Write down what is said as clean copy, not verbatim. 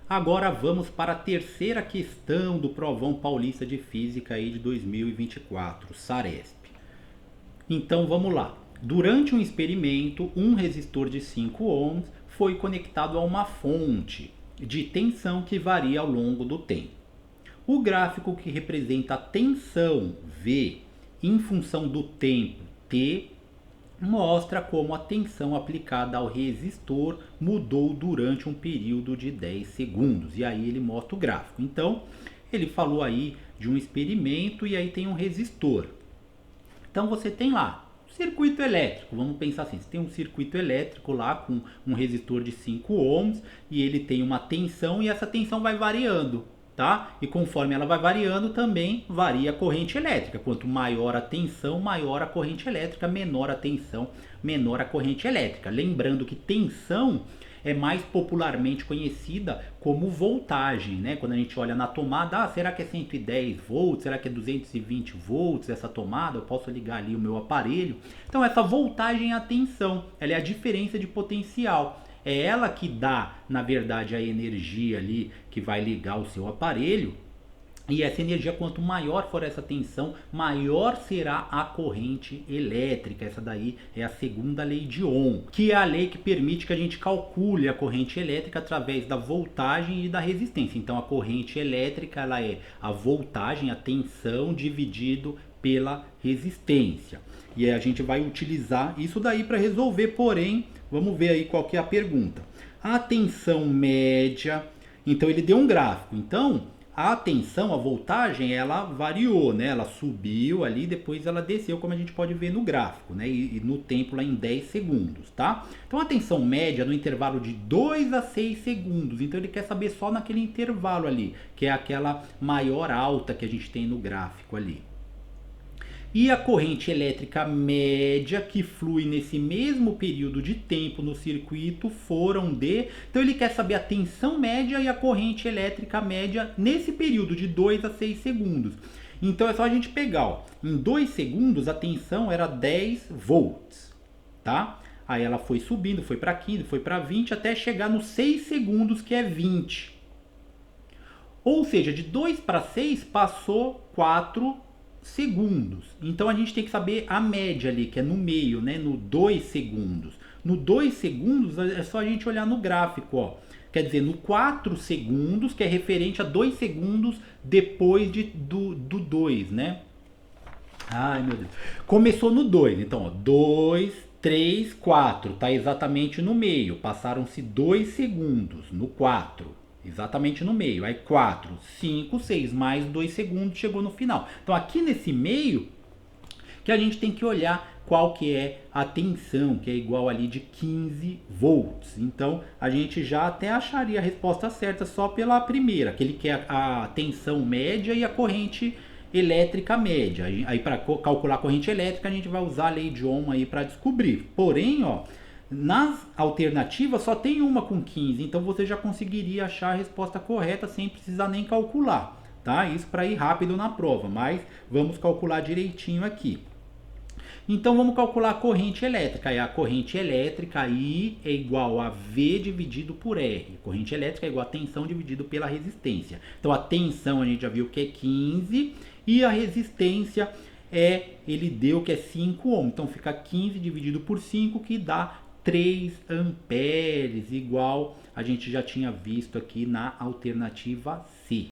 Agora vamos para a terceira questão do Provão Paulista de Física aí de 2024, Saresp. Então vamos lá. Durante um experimento, um resistor de 5 ohms foi conectado a uma fonte de tensão que varia ao longo do tempo. O gráfico que representa a tensão V em função do tempo T mostra como a tensão aplicada ao resistor mudou durante um período de 10 segundos. E aí ele mostra o gráfico. Então, ele falou aí de um experimento e aí tem um resistor. Então você tem lá circuito elétrico, vamos pensar assim, você tem um circuito elétrico lá com um resistor de 5 ohms e ele tem uma tensão e essa tensão vai variando, tá? E conforme ela vai variando também varia a corrente elétrica. Quanto maior a tensão, maior a corrente elétrica, menor a tensão, menor a corrente elétrica. Lembrando que tensão é mais popularmente conhecida como voltagem, né? Quando a gente olha na tomada, será que é 110 volts? Será que é 220 volts essa tomada? Eu posso ligar ali o meu aparelho. Então essa voltagem é a tensão, ela é a diferença de potencial. É ela que dá, na verdade, a energia ali que vai ligar o seu aparelho. E essa energia, quanto maior for essa tensão, maior será a corrente elétrica. Essa daí é a segunda lei de Ohm, que é a lei que permite que a gente calcule a corrente elétrica através da voltagem e da resistência. Então a corrente elétrica ela é a voltagem, a tensão dividido pela resistência. E aí a gente vai utilizar isso daí para resolver, porém, vamos ver aí qual que é a pergunta. A tensão média, então ele deu um gráfico, então a tensão, a voltagem, ela variou, né? Ela subiu ali, depois ela desceu, como a gente pode ver no gráfico, né? E no tempo lá em 10 segundos, tá? Então a tensão média no intervalo de 2 a 6 segundos. Então ele quer saber só naquele intervalo ali, que é aquela maior alta que a gente tem no gráfico ali. E a corrente elétrica média que flui nesse mesmo período de tempo no circuito foram de... Então ele quer saber a tensão média e a corrente elétrica média nesse período de 2 a 6 segundos. Então é só a gente pegar, ó, em 2 segundos a tensão era 10 volts, tá? Aí ela foi subindo, foi para 15, foi para 20, até chegar nos 6 segundos que é 20. Ou seja, de 2 para 6 passou 4 segundos. Então a gente tem que saber a média ali, que é no meio, né? No 2 segundos. No 2 segundos é só a gente olhar no gráfico, ó. Quer dizer, no 4 segundos, que é referente a 2 segundos depois do 2, né? Ai, meu Deus. Começou no 2, então, ó, 2, 3, 4, tá exatamente no meio. Passaram-se 2 segundos no 4. Exatamente no meio. Aí 4, 5, 6, mais 2 segundos, chegou no final. Então aqui nesse meio que a gente tem que olhar qual que é a tensão, que é igual ali de 15 volts. Então a gente já até acharia a resposta certa só pela primeira, que ele quer a tensão média e a corrente elétrica média. Aí para calcular a corrente elétrica a gente vai usar a lei de Ohm aí para descobrir. Porém, ó, nas alternativas só tem uma com 15, então você já conseguiria achar a resposta correta sem precisar nem calcular, tá? Isso para ir rápido na prova, mas vamos calcular direitinho aqui. Então vamos calcular a corrente elétrica. E a corrente elétrica I é igual a V dividido por R. Corrente elétrica é igual a tensão dividido pela resistência. Então a tensão a gente já viu que é 15 e a resistência ele deu que é 5 ohms. Então fica 15 dividido por 5 que dá 3 amperes, igual a gente já tinha visto aqui na alternativa C.